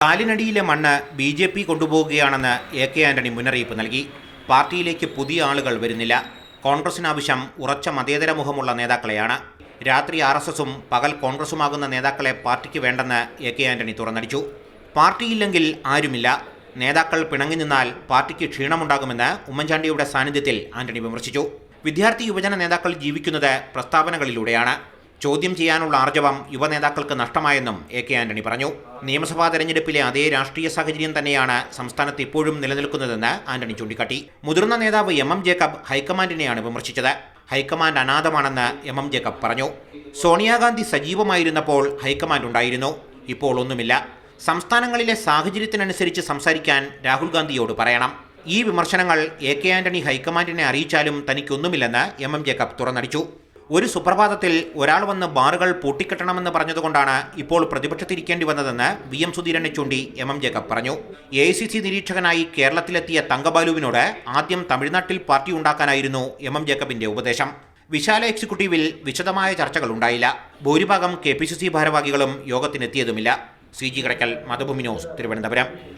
കാലിനടിയിലെ മണ്ണ് BJP. കൊണ്ടുപോവുകയാണെന്ന് AK. Antony മുന്നറിയിപ്പ് നൽകി. പാർട്ടിയിലേക്ക് പുതിയ ആളുകൾ വരുന്നില്ല. കോൺഗ്രസിനാവശ്യം ഉറച്ച മതേതര മുഖമുള്ള നേതാക്കളെയാണ്. രാത്രി ആർ.എസ്.എസും പകൽ കോൺഗ്രസുമാകുന്ന നേതാക്കളെ പാർട്ടിക്ക് വേണ്ടെന്ന് എ.കെ. ആന്റണി തുറന്നടിച്ചു. പാർട്ടിയില്ലെങ്കിൽ ആരുമില്ല. നേതാക്കൾ പിണങ്ങി നിന്നാൽ പാർട്ടിക്ക് ക്ഷീണമുണ്ടാകുമെന്ന് ഉമ്മൻചാണ്ടിയുടെ സാന്നിധ്യത്തിൽ ആന്റണി വിമർശിച്ചു. വിദ്യാർത്ഥി യുവജന നേതാക്കൾ ജീവിക്കുന്നത് പ്രസ്താവനകളിലൂടെയാണ്. ചോദ്യം ചെയ്യാനുള്ള ആർജവം യുവനേതാക്കൾക്ക് നഷ്ടമായെന്നും എ.കെ. ആന്റണി പറഞ്ഞു. നിയമസഭാ തെരഞ്ഞെടുപ്പിലെ അതേ രാഷ്ട്രീയ സാഹചര്യം തന്നെയാണ് സംസ്ഥാനത്ത് ഇപ്പോഴും നിലനിൽക്കുന്നതെന്ന് ആന്റണി ചൂണ്ടിക്കാട്ടി. മുതിർന്ന നേതാവ് M Jacob ഹൈക്കമാൻഡിനെയാണ് വിമർശിച്ചത്. High command അനാഥമാണെന്ന് M Jacob പറഞ്ഞു. സോണിയാഗാന്ധി സജീവമായിരുന്നപ്പോൾ ഹൈക്കമാൻഡ് ഉണ്ടായിരുന്നു, ഇപ്പോൾ ഒന്നുമില്ല. സംസ്ഥാനങ്ങളിലെ സാഹചര്യത്തിനനുസരിച്ച് സംസാരിക്കാൻ രാഹുൽ ഗാന്ധിയോട് പറയണം. ഈ വിമർശനങ്ങൾ എ.കെ. ആന്റണി ഹൈക്കമാൻഡിനെ അറിയിച്ചാലും തനിക്കൊന്നുമില്ലെന്ന് എം ജേക്കബ് തുറന്നടിച്ചു. ഒരു സുപ്രഭാതത്തിൽ ഒരാൾ വന്ന് ബാറുകൾ പൂട്ടിക്കെട്ടണമെന്ന് പറഞ്ഞതുകൊണ്ടാണ് ഇപ്പോൾ പ്രതിപക്ഷത്തിരിക്കേണ്ടി വന്നതെന്ന് വി.എം. സുധീരനെ ചൂണ്ടി എം ജേക്കബ് പറഞ്ഞു. എ.ഐ.സി.സി. നിരീക്ഷകനായി കേരളത്തിലെത്തിയ തങ്കബാലുവിനോട് ആദ്യം തമിഴ്നാട്ടിൽ പാർട്ടി ഉണ്ടാക്കാനായിരുന്നു എം ജേക്കബിന്റെ ഉപദേശം. വിശാല എക്സിക്യൂട്ടീവിൽ വിശദമായ ചർച്ചകൾ ഉണ്ടായില്ല. ഭൂരിഭാഗം കെ.പി.സി.സി. ഭാരവാഹികളും യോഗത്തിനെത്തിയതുമില്ല. സി.ജി. കടയ്ക്കൽ, മാതൃഭൂമി ന്യൂസ്, തിരുവനന്തപുരം.